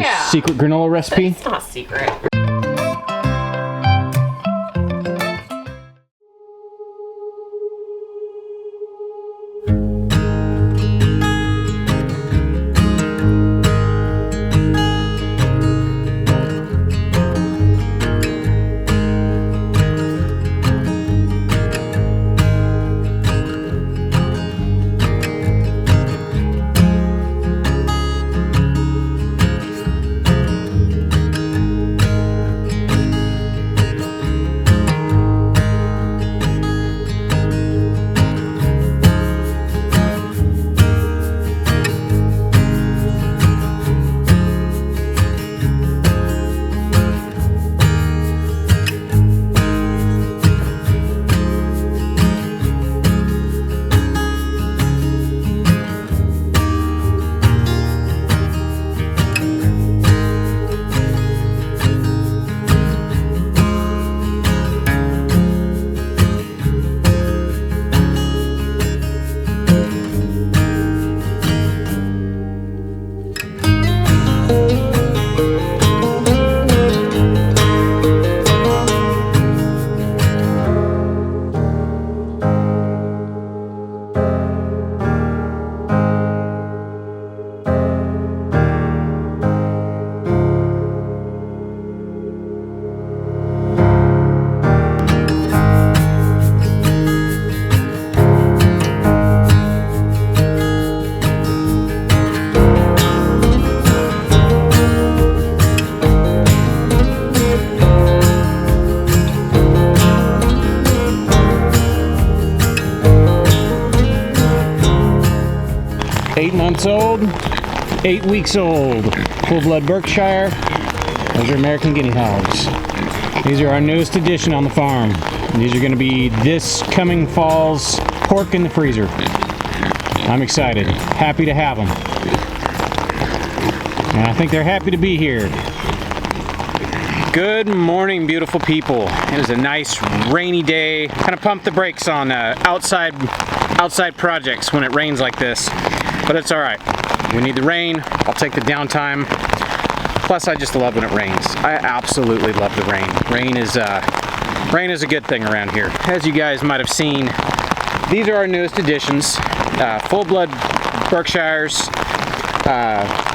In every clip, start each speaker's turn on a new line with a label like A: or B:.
A: Your secret granola recipe?
B: It's not secret.
A: Old, 8 weeks old, full-blood Berkshire. Those are American guinea hogs. These are our newest addition on the farm. These are going to be this coming fall's pork in the freezer. I'm excited, happy to have them. And I think they're happy to be here. Good morning, beautiful people. It was a nice rainy day. Kind of pump the brakes on outside projects when it rains like this. But it's all right. We need the rain. I'll take the downtime. Plus, I just love when it rains. I absolutely love the rain. Rain is a good thing around here. As you guys might have seen, these are our newest additions. Full-blood Berkshires.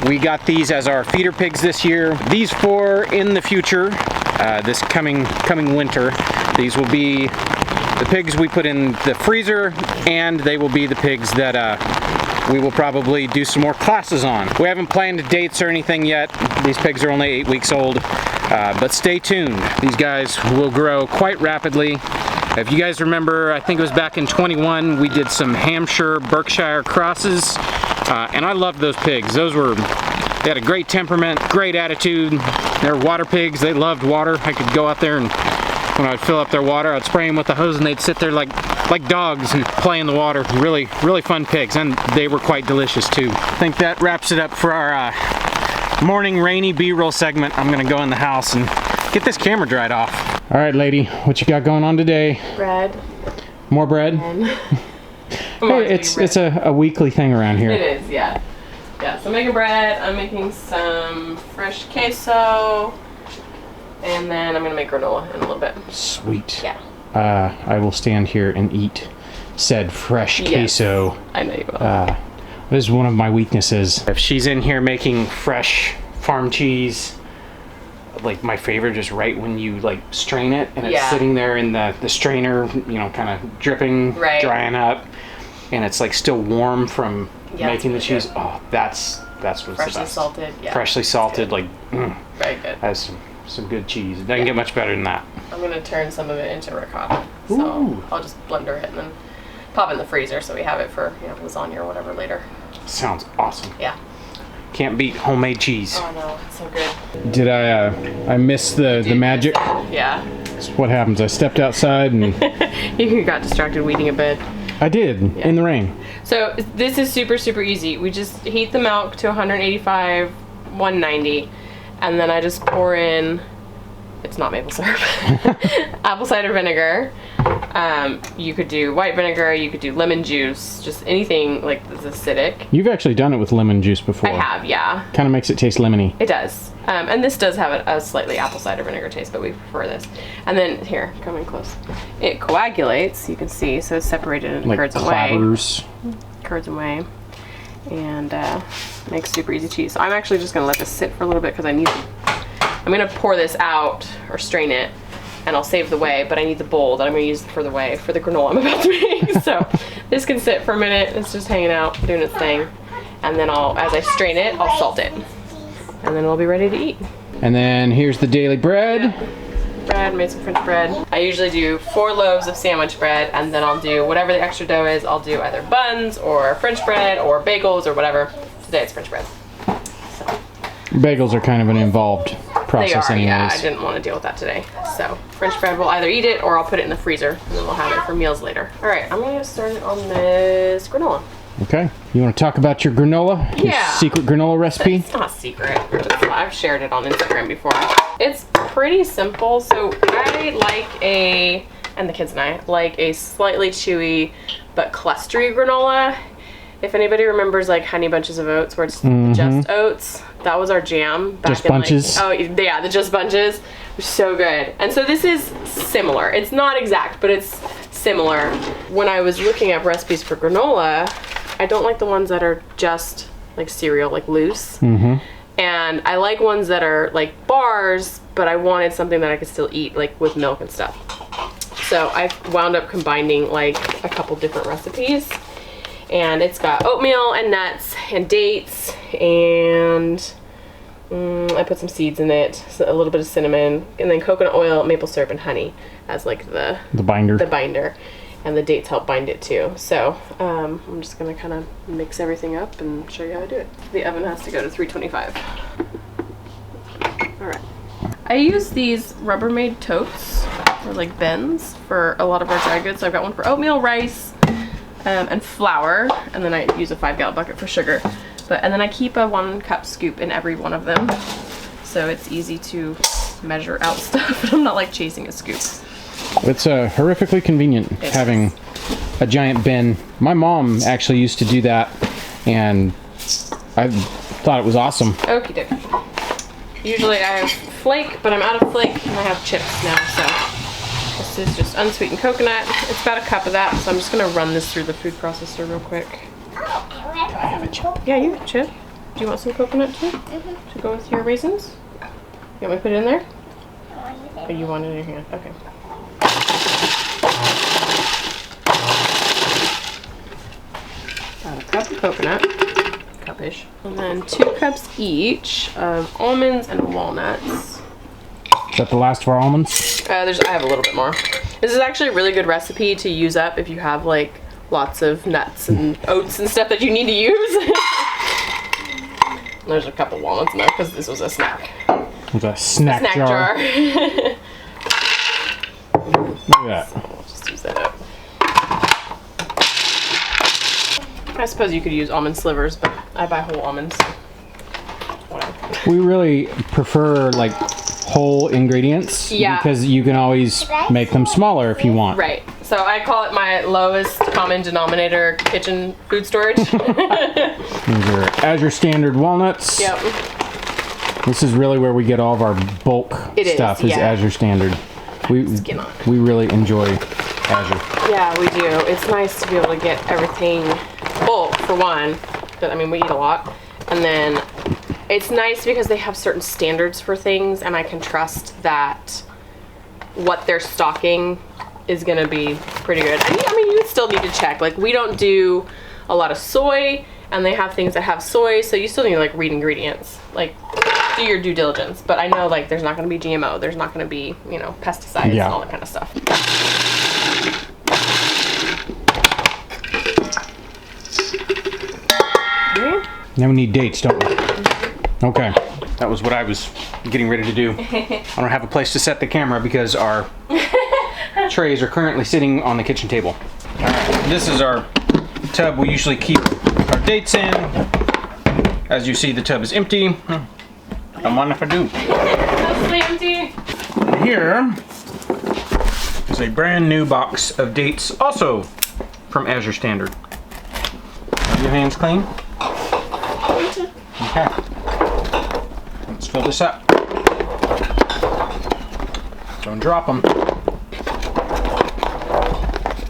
A: We got these as our feeder pigs this year. These four in the future, this coming winter, these will be the pigs we put in the freezer, and they will be the pigs that we will probably do some more classes on. We haven't planned dates or anything yet. These pigs are only 8 weeks old, but stay tuned. These guys will grow quite rapidly. If you guys remember, I think it was back in 21, we did some Hampshire Berkshire crosses, and I loved those pigs. They had a great temperament, great attitude. They're water pigs. They loved water. I could go out there, and when I would fill up their water, I'd spray them with the hose, and they'd sit there like dogs and play in the water. Really, really fun pigs, and they were quite delicious too. I think that wraps it up for our morning rainy B-roll segment. I'm gonna go in the house and get this camera dried off. All right, lady, what you got going on today?
B: Bread.
A: More bread? Hey, it's a weekly thing around here.
B: It is, yeah. Yeah, so I'm making bread. I'm making some fresh queso. And then I'm gonna make granola in a little bit.
A: Sweet.
B: Yeah.
A: I will stand here and eat said fresh queso.
B: I know you will.
A: This is one of my weaknesses. If she's in here making fresh farm cheese, like my favorite, just right when you like strain it and it's sitting there in the strainer, you know, kind of dripping, drying up, and it's like still warm from making the cheese. Good. Oh, that's what's the best.
B: Freshly salted. Yeah.
A: Freshly salted, like
B: very good.
A: Has some good cheese. It doesn't get much better than that.
B: I'm gonna turn some of it into ricotta, so I'll just blender it and then pop it in the freezer so we have it for lasagna or whatever later.
A: Sounds awesome.
B: Yeah.
A: Can't beat homemade cheese.
B: Oh no, it's so good.
A: Did I miss the magic?
B: Yeah.
A: That's what happens. I stepped outside and
B: you got distracted weeding a bed.
A: I did in the rain.
B: So this is super easy. We just heat the milk to 185, 190, and then I just pour in. It's not maple syrup. Apple cider vinegar. You could do white vinegar, you could do lemon juice, just anything like that's acidic.
A: You've actually done it with lemon juice before.
B: I have, yeah.
A: Kind of makes it taste lemony.
B: It does. And this does have a slightly apple cider vinegar taste, but we prefer this. And then, here, coming close. It coagulates, you can see, so it's separated into
A: Like
B: curds and
A: clabbers.
B: whey. Curds and whey. And makes super easy cheese. So I'm actually just gonna let this sit for a little bit because I'm gonna pour this out, or strain it, and I'll save the whey, but I need the bowl that I'm gonna use for the whey, for the granola I'm about to make. So this can sit for a minute, it's just hanging out, doing its thing. And then as I strain it, I'll salt it. And then we'll be ready to eat.
A: And then here's the daily bread.
B: Yeah. Bread, made some French bread. I usually do 4 loaves of sandwich bread, and then I'll do whatever the extra dough is. I'll do either buns or French bread or bagels or whatever. Today it's French bread. So.
A: Bagels are kind of an involved process anyways.
B: Yeah, I didn't want to deal with that today. So French bread, we'll either eat it or I'll put it in the freezer, and then we'll have it for meals later. All right, I'm gonna get started on this granola.
A: Okay, you want to talk about your granola? Your secret granola recipe?
B: It's not secret. I've shared it on Instagram before. It's pretty simple. So I like and the kids and I like a slightly chewy but clustery granola. If anybody remembers like Honey Bunches of Oats, where it's just oats, that was our jam back
A: Just
B: in
A: Bunches?
B: oh yeah, the Just Bunches. So good. And so this is similar. It's not exact, but it's similar. When I was looking up recipes for granola, I don't like the ones that are just like cereal, like loose. And I like ones that are like bars, but I wanted something that I could still eat, like with milk and stuff. So I wound up combining like a couple different recipes. And it's got oatmeal and nuts and dates, and I put some seeds in it, so a little bit of cinnamon, and then coconut oil, maple syrup, and honey as like the binder. And the dates help bind it too. So I'm just gonna kind of mix everything up and show you how to do it. The oven has to go to 325. All right. I use these Rubbermaid totes, or like bins, for a lot of our dry goods. So I've got one for oatmeal, rice, and flour, and then I use a 5-gallon bucket for sugar. And then I keep a 1 cup scoop in every one of them, so it's easy to measure out stuff, but I'm not like chasing a scoop.
A: It's horrifically convenient having a giant bin. My mom actually used to do that, and I thought it was awesome.
B: Okie dokie. Usually I have flake, but I'm out of flake and I have chips now, so this is just unsweetened coconut. It's about a cup of that, so I'm just gonna run this through the food processor real quick.
A: Do I have a chip?
B: Yeah, you have a chip. Do you want some coconut too? To go with your raisins? You want me to put it in there? Or you want it in your hand? Okay. About a cup of coconut, cup-ish, and then 2 cups each of almonds and walnuts.
A: Is that the last of our almonds?
B: I have a little bit more. This is actually a really good recipe to use up if you have like lots of nuts and oats and stuff that you need to use. There's a couple walnuts in there because this was a snack.
A: It's a snack jar. Look at that.
B: So we'll just use that up. I suppose you could use almond slivers, but I buy whole almonds. Whatever.
A: We really prefer like whole ingredients because you can always make them smaller if you want.
B: Right. So I call it my lowest common denominator kitchen food storage.
A: These are Azure Standard walnuts.
B: Yep.
A: This is really where we get all of our bulk stuff is Azure Standard. We really enjoy Azure.
B: Yeah, we do. It's nice to be able to get everything bulk for one. But I mean, we eat a lot. And then it's nice because they have certain standards for things, and I can trust that what they're stocking is going to be pretty good. I mean, you still need to check. Like, we don't do a lot of soy, and they have things that have soy, so you still need to like read ingredients. Like, do your due diligence. But I know like there's not going to be GMO, there's not going to be, you know, pesticides and all that kind of stuff.
A: Now we need dates, don't we? Okay. That was what I was getting ready to do. I don't have a place to set the camera because our trays are currently sitting on the kitchen table. Alright, this is our tub we usually keep our dates in. As you see, the tub is empty. I wonder if I do.
B: Mostly empty.
A: Here is a brand new box of dates, also from Azure Standard. Are your hands clean? Okay. Let's fill this up. Don't drop them.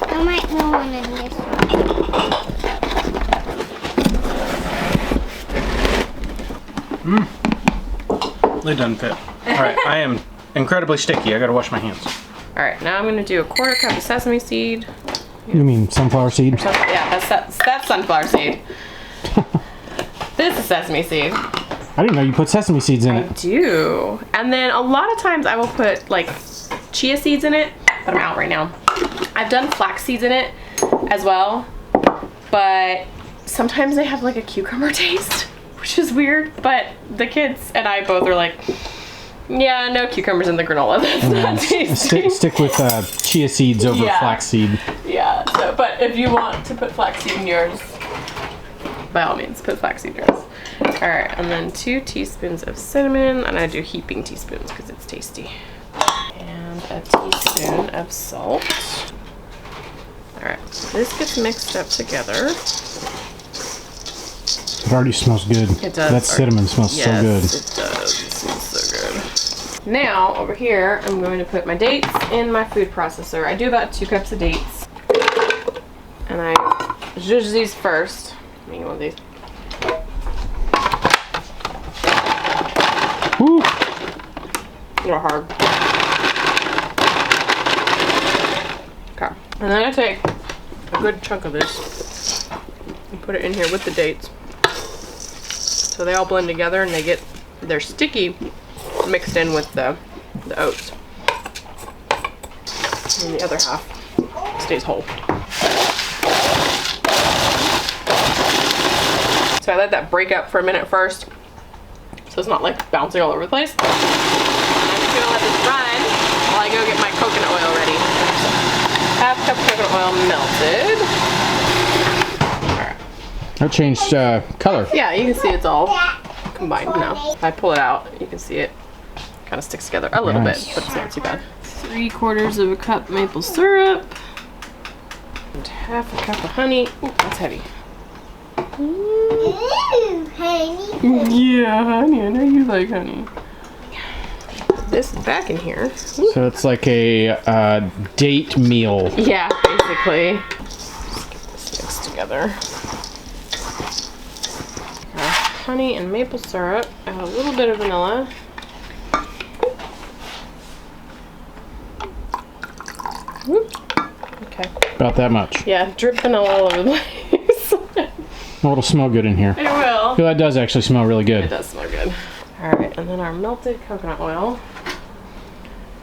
C: I might know one in this one.
A: It doesn't fit. Alright, I am incredibly sticky. I gotta wash my hands.
B: All right, now I'm gonna do a 1/4 cup of sesame seed.
A: You mean sunflower seed?
B: Yeah, that's sunflower seed. This is sesame seed.
A: I didn't know you put sesame seeds in
B: I
A: it.
B: do. And then a lot of times I will put like chia seeds in it, but I'm out right now. I've done flax seeds in it as well, but sometimes they have like a cucumber taste, which is weird, but the kids and I both are like, yeah, no cucumbers in the granola. That's not tasty.
A: Stick with chia seeds over flaxseed.
B: Yeah, so, but if you want to put flaxseed in yours, by all means, put flaxseed in yours. All right, and then 2 teaspoons of cinnamon, and I do heaping teaspoons because it's tasty. And a teaspoon of salt. All right, so this gets mixed up together.
A: It already smells good.
B: It does.
A: That cinnamon smells so good.
B: Yes, it does. It smells so good. Now, over here, I'm going to put my dates in my food processor. I do about 2 cups of dates. And I zhuzh these first. Make one of these.
A: Woo!
B: They're hard. Okay. And then I take a good chunk of this and put it in here with the dates. So they all blend together and they're sticky mixed in with the oats. And the other half stays whole. So I let that break up for a minute first, so it's not like bouncing all over the place. I'm just gonna let this run while I go get my coconut oil ready. 1/2 cup of coconut oil melted. Alright.
A: That changed color.
B: Yeah, you can see it's all combined now. If I pull it out, you can see it kind of sticks together a little bit, but it's not too bad. 3/4 of a cup maple syrup. And 1/2 a cup of honey. Ooh, that's heavy.
C: Ooh, honey.
B: Yeah, honey. I know you like honey. This back in here.
A: So it's like a date meal.
B: Yeah, basically. Just get this mixed together. Honey and maple syrup. Add a little bit of vanilla. Whoop. Okay.
A: About that much.
B: Yeah, drip vanilla all over the place.
A: Oh, it'll smell good in here.
B: It will.
A: Well, that does actually smell really good.
B: It does smell good. Alright, and then our melted coconut oil.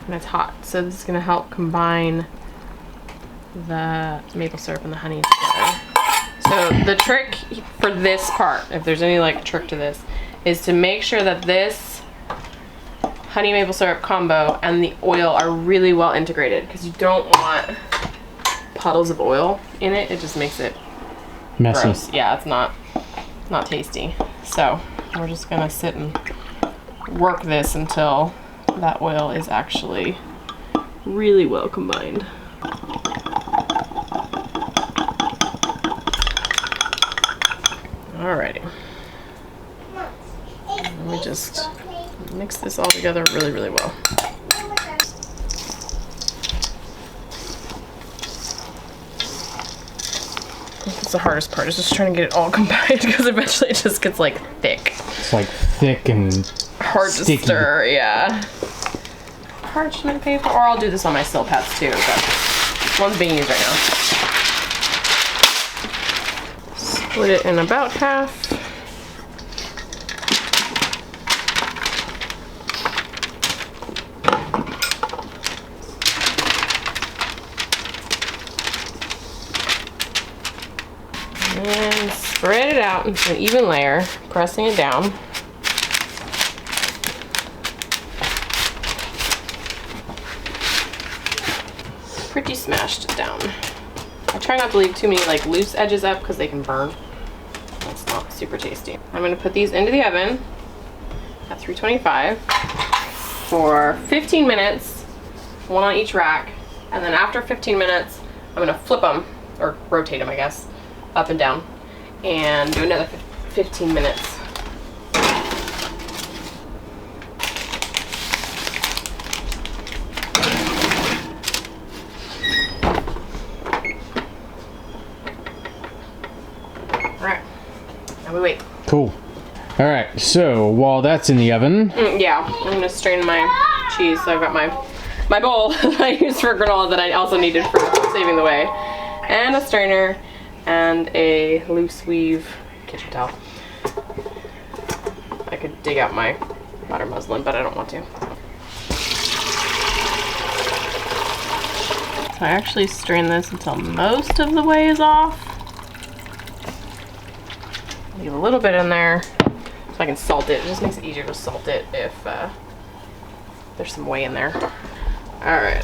B: And it's hot, so this is going to help combine the maple syrup and the honey together. So the trick for this part, if there's any like trick to this, is to make sure that this honey maple syrup combo and the oil are really well integrated, because you don't want puddles of oil in it. It just makes it
A: Messy.
B: gross. Yeah, it's not tasty. So we're just gonna sit and work this until that oil is actually really well combined. Alrighty. Let me just mix this all together really, really well. That's the hardest part, is just trying to get it all combined, because eventually it just gets like thick.
A: It's like thick and
B: Hard
A: sticky.
B: to stir, yeah. Parchment paper, or I'll do this on my sill pads too, but one's being used right now. Split it in about half. And spread it out into an even layer, pressing it down. Pretty smashed down. I try not to leave too many like loose edges up because they can burn. That's not super tasty. I'm gonna put these into the oven at 325 for 15 minutes, one on each rack, And then after 15 minutes, I'm gonna flip them, or rotate them, I guess, up and down, and do another 15 minutes. All right, now we wait.
A: Cool. All right, so while that's in the oven.
B: Yeah, I'm gonna strain my cheese. So I've got my bowl that I use for granola that I also needed for saving the way, and a strainer, and a loose weave kitchen towel. I could dig out my butter muslin, but I don't want to. So I actually strain this until most of the way is off. Leave a little bit in there so I can salt it. It just makes it easier to salt it if there's some whey in there. All right.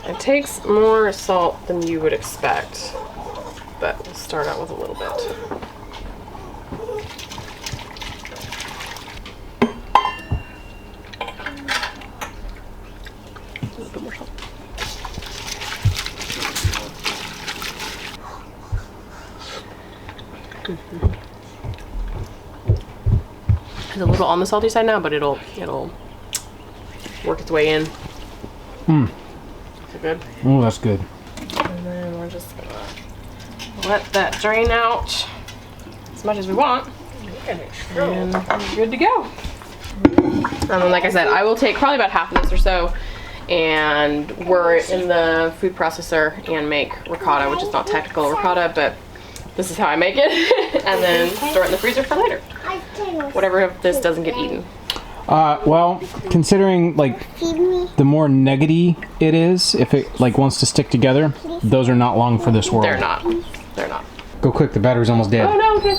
B: It takes more salt than you would expect, but we'll start out with a little bit. A little bit more salt. It's a little on the salty side now, but it'll work its way in. Is it good?
A: Oh, that's good.
B: And then we're just gonna let that drain out as much as we want. And we're good to go. And then, like I said, I will take probably about half of this or so and whir it in the food processor and make ricotta, which is not technical ricotta, but this is how I make it. And then store it in the freezer for later. Whatever if this doesn't get eaten.
A: Well, considering like the more nuggety it is, if it like wants to stick together, those are not long for this world.
B: They're not. They're not.
A: Go quick, the battery's almost dead.
B: Oh no, okay.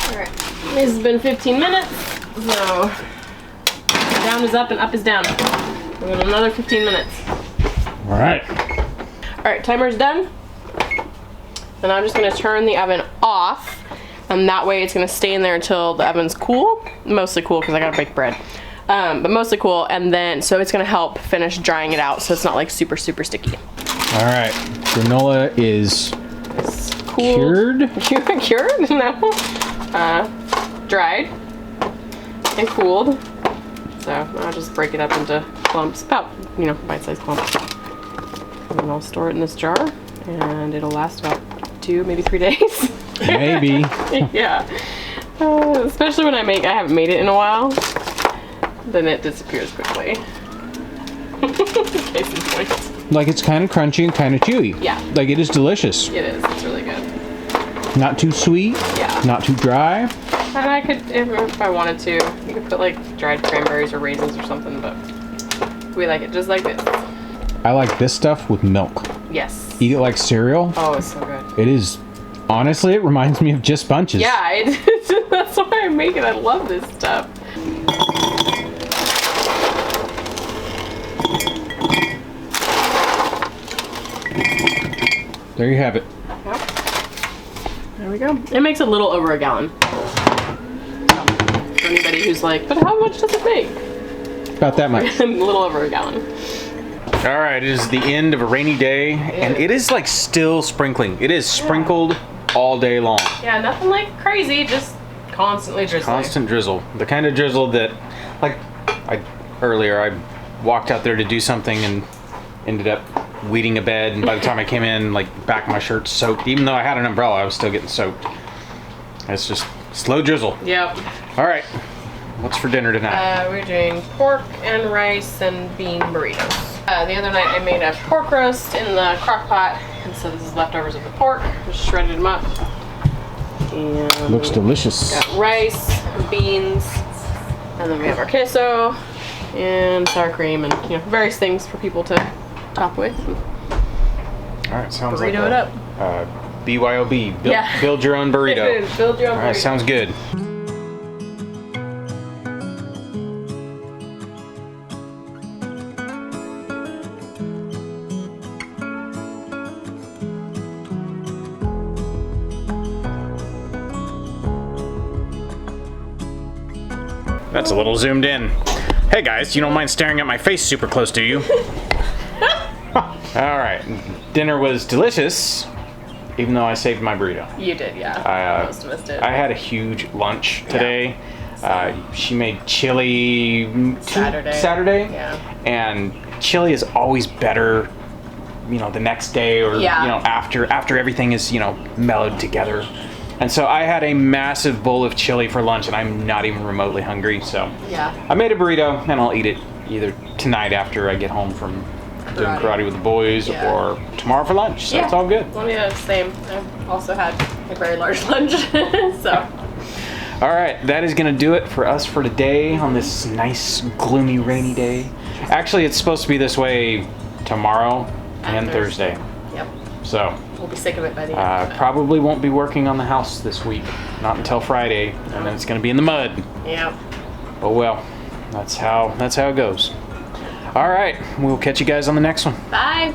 B: Alright. This has been 15 minutes. So down is up and up is down. We're going another 15 minutes.
A: Alright.
B: Alright, timer's done. And I'm just gonna turn the oven off. And that way it's gonna stay in there until the oven's cool. Mostly cool because I gotta bake bread. But mostly cool, and then, so it's gonna help finish drying it out so it's not like super, super sticky.
A: Alright, granola is
B: It's cooled.
A: cured.
B: Cured? No. Dried and cooled. So I'll just break it up into clumps, about, bite-sized clumps. And then I'll store it in this jar, and it'll last about 2, maybe 3 days.
A: Maybe.
B: Yeah. Especially when I haven't made it in a while. Then it disappears quickly. Case in point.
A: Like it's kind of crunchy and kind of chewy.
B: Yeah.
A: Like it is delicious.
B: It is. It's really good.
A: Not too sweet.
B: Yeah.
A: Not too dry.
B: And I could, if I wanted to, you could put like dried cranberries or raisins or something, but we like it just like this.
A: I like this stuff with milk.
B: Yes.
A: Eat it like cereal.
B: Oh, it's so good.
A: It is. Honestly, it reminds me of Just Bunches.
B: Yeah, that's why I make it. I love this stuff.
A: There you have it.
B: Yep. There we go. It makes a little over a gallon. For anybody who's like, but how much does it make?
A: About that much.
B: A little over a gallon.
A: All right, it is the end of a rainy day, and it is like still sprinkling. It is sprinkled all day long.
B: Yeah, nothing like crazy, just constantly drizzling.
A: Constant drizzle. The kind of drizzle that, like, earlier I walked out there to do something and ended up weeding a bed, and by the time I came in, like, back of my shirt's soaked. Even though I had an umbrella, I was still getting soaked. It's just slow drizzle.
B: Yep.
A: All right, what's for dinner tonight?
B: We're doing pork and rice and bean burritos. The other night I made a pork roast in the crock pot, and so this is leftovers of the pork. Just shredded them up. And
A: Looks delicious.
B: got rice, beans, and then we have our queso and sour cream and various things for people to top with.
A: All right, sounds
B: Burrito
A: like
B: it up.
A: BYOB.
B: Yeah.
A: Build your own burrito.
B: Build your own
A: All right,
B: burrito.
A: sounds good. That's a little zoomed in. Hey guys, you don't mind staring at my face super close, do you? All right, dinner was delicious, even though I saved my burrito.
B: You did, yeah. Most of us did.
A: I had a huge lunch today. She made chili Saturday.
B: Yeah.
A: And chili is always better, the next day or after everything is mellowed together. And so I had a massive bowl of chili for lunch, and I'm not even remotely hungry. So I made a burrito, and I'll eat it either tonight after I get home from doing karate with the boys, or tomorrow for lunch. So it's all good.
B: Well, yeah, same. I also had a very large lunch, so.
A: All right, that is gonna do it for us for today on this nice, gloomy, rainy day. Actually, it's supposed to be this way tomorrow and Thursday.
B: Yep.
A: So.
B: We'll be sick of it by the end.
A: Probably won't be working on the house this week, not until Friday, and then it's gonna be in the mud.
B: Yep.
A: Oh well, that's how it goes. All right, we'll catch you guys on the next one.
B: Bye.